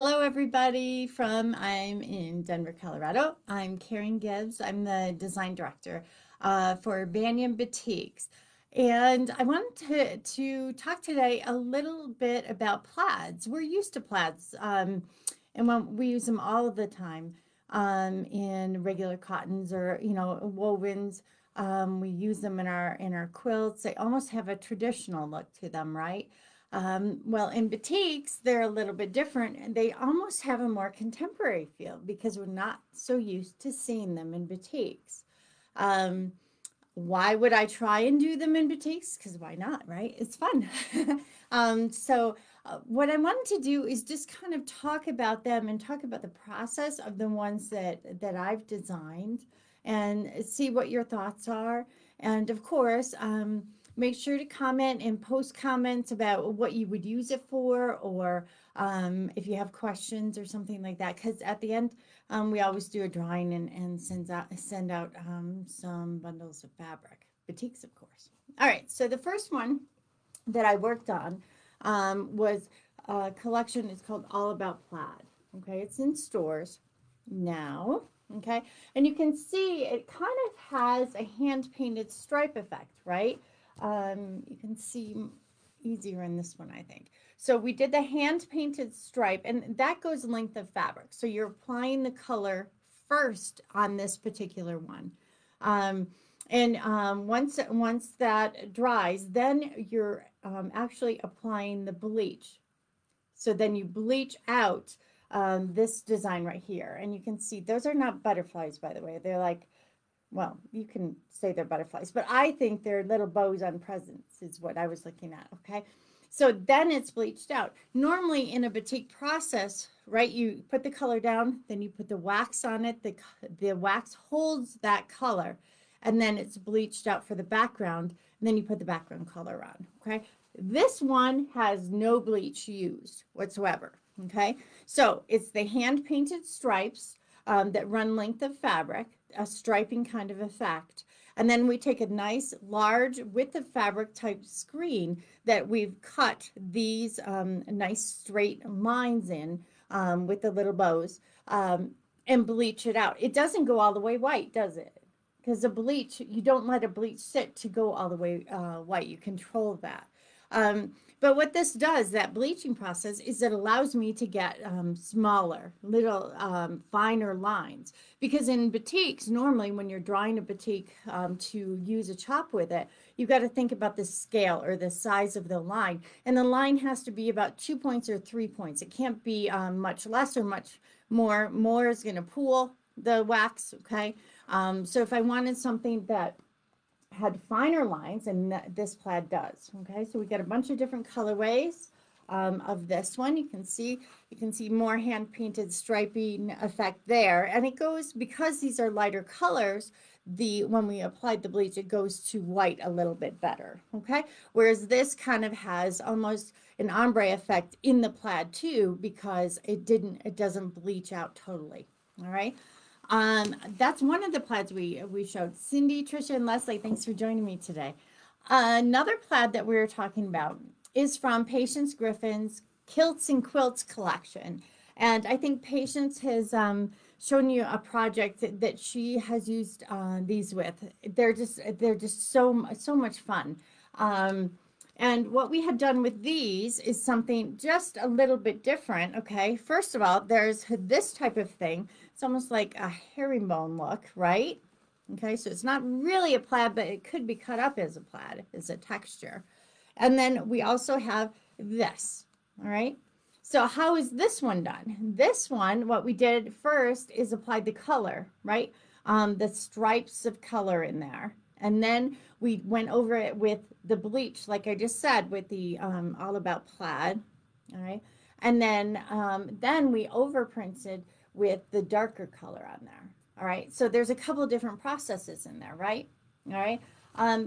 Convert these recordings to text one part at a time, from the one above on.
Hello, everybody I'm in Denver, Colorado. I'm Karen Gibbs. I'm the design director for About Batiks. And I wanted to talk today a little bit about plaids. We're used to plaids, and when we use them all of the time in regular cottons or, wovens. We use them in our quilts. They almost have a traditional look to them, right? Well, in batiks, they're a little bit different and they almost have a more contemporary feel because we're not so used to seeing them in batiks. Um, why would I try and do them in batiks? Because why not, right? It's fun. What I wanted to do is just kind of talk about them and talk about the process of the ones that I've designed and see what your thoughts are. And of course, make sure to comment and post comments about what you would use it for, or if you have questions or something like that. Because at the end, we always do a drawing and send out some bundles of fabric, batiks, of course. All right, so the first one that I worked on was a collection. It's called All About Plaid. Okay, it's in stores now. Okay, and you can see it kind of has a hand painted stripe effect, right? You can see easier in this one, I think. So we did the hand painted stripe, and that goes length of fabric. So you're applying the color first on this particular one. Once that dries, then you're actually applying the bleach. So then you bleach out this design right here. And you can see those are not butterflies, by the way. They're like, well, you can say they're butterflies, but I think they're little bows on presents is what I was looking at, okay? So then it's bleached out. Normally in a batik process, right, you put the color down, then you put the wax on it. The wax holds that color, and then it's bleached out for the background, and then you put the background color on, okay? This one has no bleach used whatsoever, okay? So it's the hand-painted stripes that run length of fabric, a striping kind of effect. And then we take a nice large width of fabric type screen that we've cut these nice straight lines in with the little bows and bleach it out. It doesn't go all the way white, does it? Because the bleach, you don't let a bleach sit to go all the way white. You control that. But what this does, that bleaching process, is it allows me to get smaller, little finer lines. Because in batiks, normally when you're drawing a batik to use a chop with it, you've got to think about the scale or the size of the line. And the line has to be about 2 points or 3 points. It can't be much less or much more. More is going to pool the wax, okay? So if I wanted something that had finer lines, and this plaid does. Okay, so we got a bunch of different colorways of this one. You can see more hand painted striping effect there, and it goes, because these are lighter colors, when we applied the bleach, it goes to white a little bit better. Okay, whereas this kind of has almost an ombre effect in the plaid too, because it doesn't bleach out totally. All right. That's one of the plaids we showed. Cindy, Trisha, and Leslie, thanks for joining me today. Another plaid that we were talking about is from Patience Griffin's Kilts and Quilts collection. And I think Patience has shown you a project that she has used these with. They're just so much fun. And what we have done with these is something just a little bit different, okay? First of all, there's this type of thing. It's almost like a herringbone look, right? Okay, so it's not really a plaid, but it could be cut up as a plaid, as a texture. And then we also have this, all right? So how is this one done? This one, what we did first is applied the color, right? The stripes of color in there. And then we went over it with the bleach, like I just said, with the All About Plaid, all right? And then we overprinted with the darker color on there, all right? So there's a couple of different processes in there, right? All right.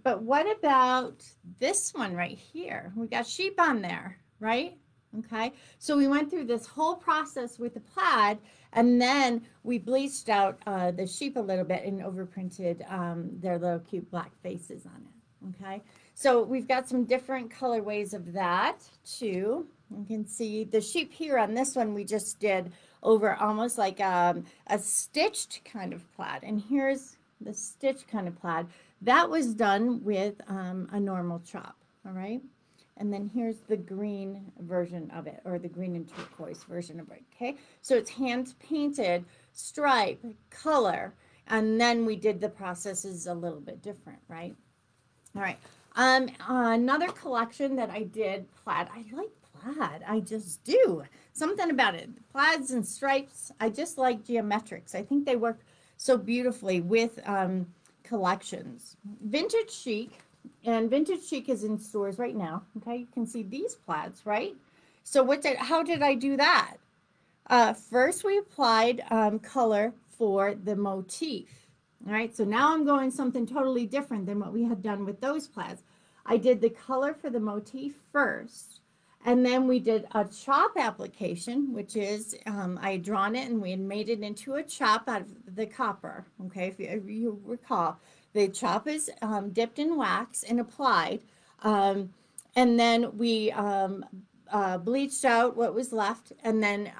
But what about this one right here? We got sheep on there, right? Okay, so we went through this whole process with the plaid, and then we bleached out the sheep a little bit and overprinted their little cute black faces on it. Okay, so we've got some different colorways of that too. You can see the sheep here on this one we just did over almost like a stitched kind of plaid. And here's the stitched kind of plaid. That was done with a normal chop, all right? And then here's the green version of it, or the green and turquoise version of it, okay? So it's hand painted, stripe, color, and then we did the processes a little bit different, right? All right. Another collection that I did plaid. I like plaid. I just do. Something about it. Plaids and stripes. I just like geometrics. I think they work so beautifully with collections. Vintage chic. And vintage chic is in stores right now. Okay, you can see these plaids, right? So how did I do that? First, we applied color for the motif. All right, so now I'm going something totally different than what we had done with those plaids. I did the color for the motif first, and then we did a chop application, which is I had drawn it and we had made it into a chop out of the copper. Okay, if you recall, the chop is dipped in wax and applied, and then we bleached out what was left, and then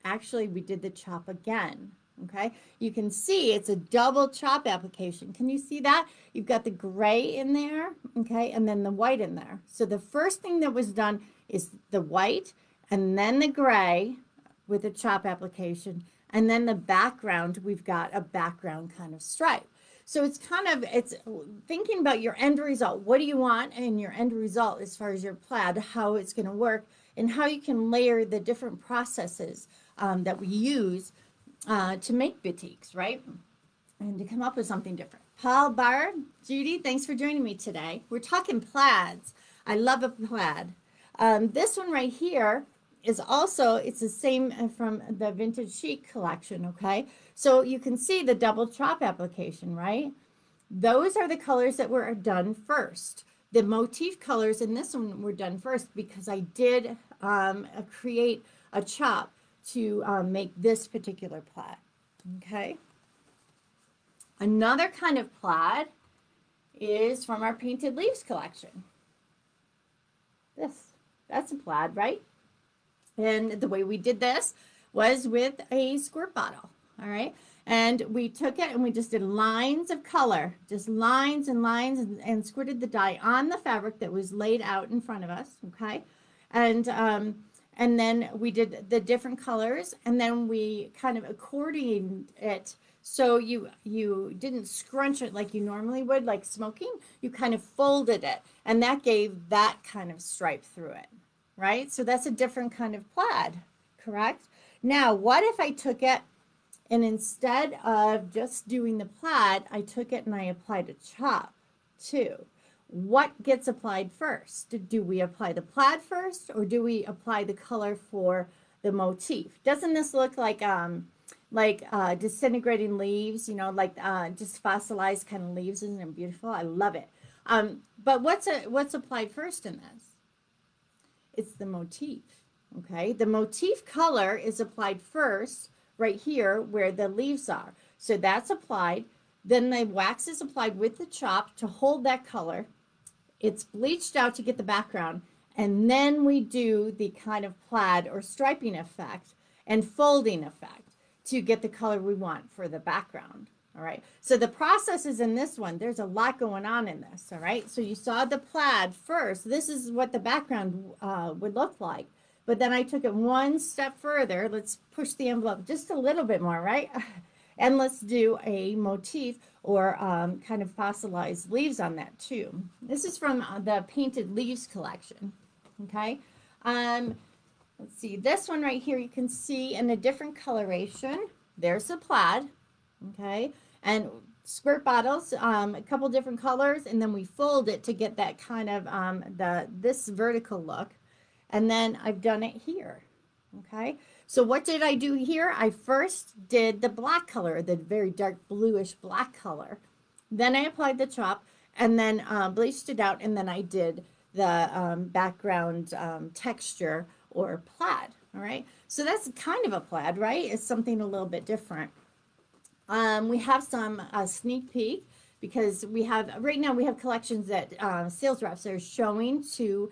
actually we did the chop again. Okay, you can see it's a double chop application. Can you see that? You've got the gray in there, okay, and then the white in there. So the first thing that was done is the white and then the gray with a chop application, and then the background, we've got a background kind of stripe. So it's thinking about your end result. What do you want in your end result as far as your plaid, how it's going to work, and how you can layer the different processes that we use to make batiks, right? And to come up with something different. Paul, Barr, Judy, thanks for joining me today. We're talking plaids. I love a plaid. This one right here is also, it's the same from the Vintage Chic collection, okay? So you can see the double chop application, right? Those are the colors that were done first. The motif colors in this one were done first because I did create a chop to make this particular plaid, okay? Another kind of plaid is from our Painted Leaves collection. That's a plaid, right? And the way we did this was with a squirt bottle, all right? And we took it and we just did lines of color, just lines and lines, and squirted the dye on the fabric that was laid out in front of us, okay? And then we did the different colors, and then we kind of accordioned it so you didn't scrunch it like you normally would, like smoking. You kind of folded it, and that gave that kind of stripe through it, right? So that's a different kind of plaid, correct? Now, what if I took it and instead of just doing the plaid, I took it and I applied a chop too? What gets applied first? Do we apply the plaid first, or do we apply the color for the motif? Doesn't this look like disintegrating leaves, you know, like just fossilized kind of leaves? Isn't it beautiful? I love it. But what's applied first in this? It's the motif, okay? The motif color is applied first right here where the leaves are. So that's applied. Then the wax is applied with the chop to hold that color. It's bleached out to get the background. And then we do the kind of plaid or striping effect and folding effect to get the color we want for the background. All right. So the process is in this one. There's a lot going on in this. All right. So you saw the plaid first. This is what the background would look like. But then I took it one step further. Let's push the envelope just a little bit more, right? And let's do a motif or kind of fossilized leaves on that too. This is from the Painted Leaves collection. Okay. Let's see. This one right here, you can see in a different coloration. There's the plaid. Okay. And squirt bottles, a couple different colors, and then we fold it to get that kind of this vertical look. And then I've done it here. Okay. So what did I do here? I first did the black color, the very dark bluish black color. Then I applied the chop and then bleached it out. And then I did the background texture or plaid. All right. So that's kind of a plaid, right? It's something a little bit different. We have some sneak peek because we have right now we have collections that sales reps are showing to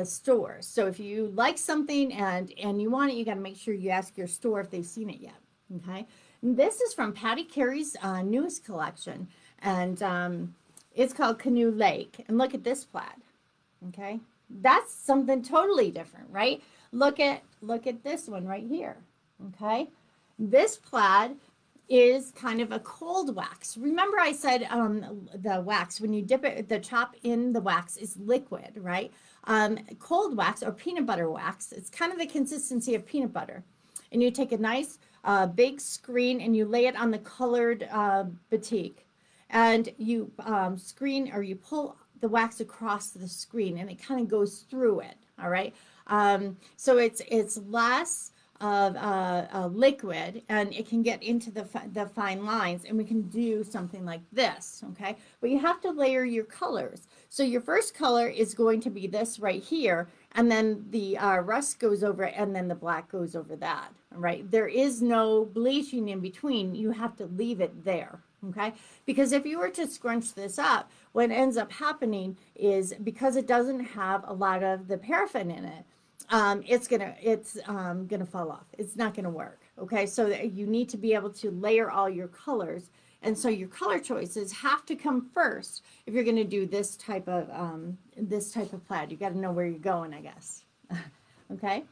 stores. So if you like something and you want it, you got to make sure you ask your store if they've seen it yet. Okay. And this is from Patty Carey's newest collection, and it's called Canoe Lake. And look at this plaid. Okay. That's something totally different, right? Look at this one right here. Okay. This plaid is kind of a cold wax. Remember I said the wax, when you dip it, the chop in the wax is liquid, right? Cold wax or peanut butter wax, it's kind of the consistency of peanut butter. And you take a nice big screen and you lay it on the colored batik. And you screen, or you pull the wax across the screen and it kind of goes through it, all right? So it's less of a liquid, and it can get into the fine lines, and we can do something like this, okay? But you have to layer your colors. So your first color is going to be this right here, and then the rust goes over it, and then the black goes over that, right? There is no bleaching in between. You have to leave it there, okay? Because if you were to scrunch this up, what ends up happening is, because it doesn't have a lot of the paraffin in it, it's gonna fall off. It's not gonna work. Okay, so you need to be able to layer all your colors, and so your color choices have to come first if you're gonna do this type of plaid. You got to know where you're going, I guess. Okay.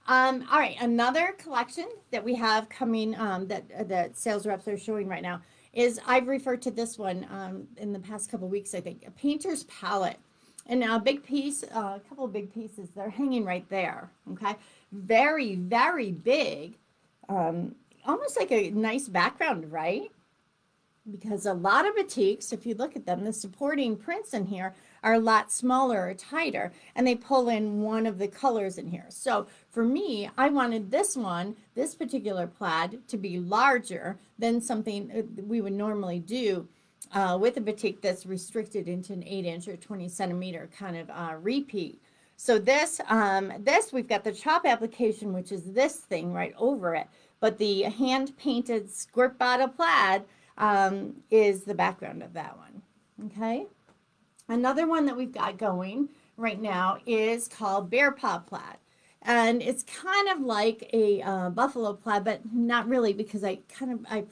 All right, another collection that we have coming that sales reps are showing right now is, I've referred to this one in the past couple of weeks, I think, a painter's palette. And now a big piece, a couple of big pieces, they're hanging right there, okay? Very, very big, almost like a nice background, right? Because a lot of batiks, if you look at them, the supporting prints in here are a lot smaller or tighter, and they pull in one of the colors in here. So for me, I wanted this one, this particular plaid, to be larger than something we would normally do with a batik that's restricted into an 8-inch or 20 centimeter kind of repeat. So this we've got the chop application, which is this thing right over it, but the hand painted squirt bottle plaid is the background of that one. Okay. Another one that we've got going right now is called Pop Plaid. And it's kind of like a buffalo plaid, but not really, because I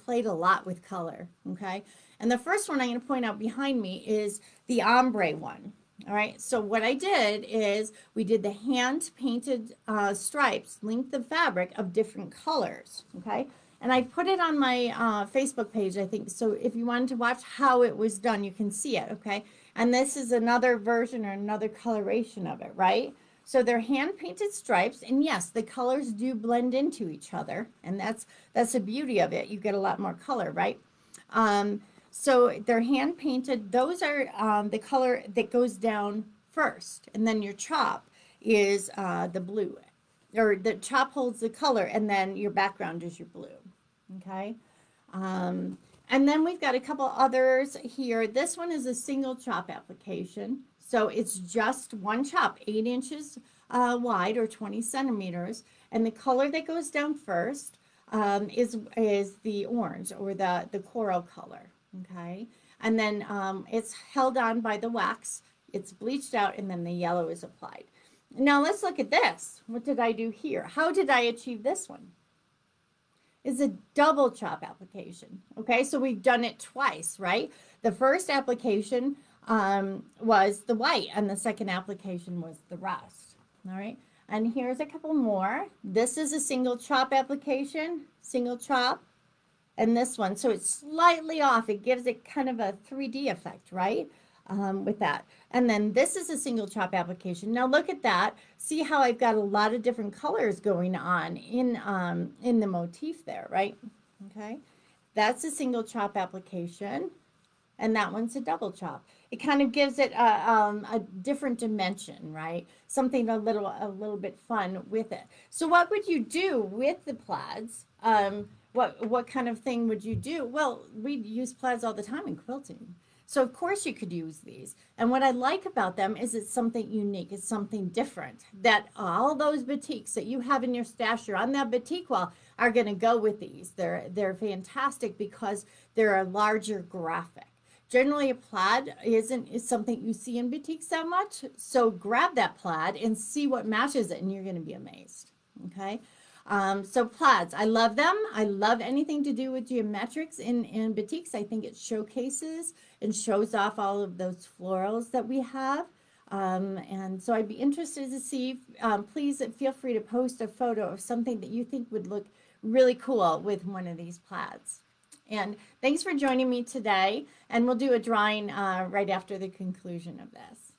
played a lot with color. Okay. And the first one I'm going to point out behind me is the ombre one. All right. So what I did is we did the hand painted stripes, length of fabric of different colors. Okay. And I put it on my Facebook page, I think. So if you wanted to watch how it was done, you can see it. Okay. And this is another version or another coloration of it, right? So they're hand painted stripes, and yes, the colors do blend into each other, and that's the beauty of it. You get a lot more color, right? So they're hand painted. Those are the color that goes down first, and then your chop is the blue, or the chop holds the color, and then your background is your blue. Okay. And then we've got a couple others here. This one is a single chop application. So it's just one chop, 8 inches wide or 20 centimeters. And the color that goes down first is the orange, or the coral color. Okay. And then it's held on by the wax. It's bleached out, and then the yellow is applied. Now let's look at this. What did I do here? How did I achieve this one? Is a double chop application. Okay, so we've done it twice, right? The first application was the white, and the second application was the rust. All right, and here's a couple more. This is a single chop application, single chop, and this one, so it's slightly off. It gives it kind of a 3D effect, right? With that. And then this is a single chop application. Now look at that. See how I've got a lot of different colors going on in the motif there, right? Okay. That's a single chop application, and that one's a double chop. It kind of gives it a different dimension, right? Something a little bit fun with it. So what would you do with the plaids? What kind of thing would you do? Well, we use plaids all the time in quilting. So of course you could use these. And what I like about them is it's something unique. It's something different, that all those batiks that you have in your stash or on that batik wall are going to go with these. They're fantastic because they're a larger graphic. generally a plaid is something you see in boutiques that much. So grab that plaid and see what matches it, and you're going to be amazed. Okay. So plaids, I love them. I love anything to do with geometrics in batiks. I think it showcases and shows off all of those florals that we have. And so I'd be interested to see, please feel free to post a photo of something that you think would look really cool with one of these plaids. And thanks for joining me today. And we'll do a drawing right after the conclusion of this.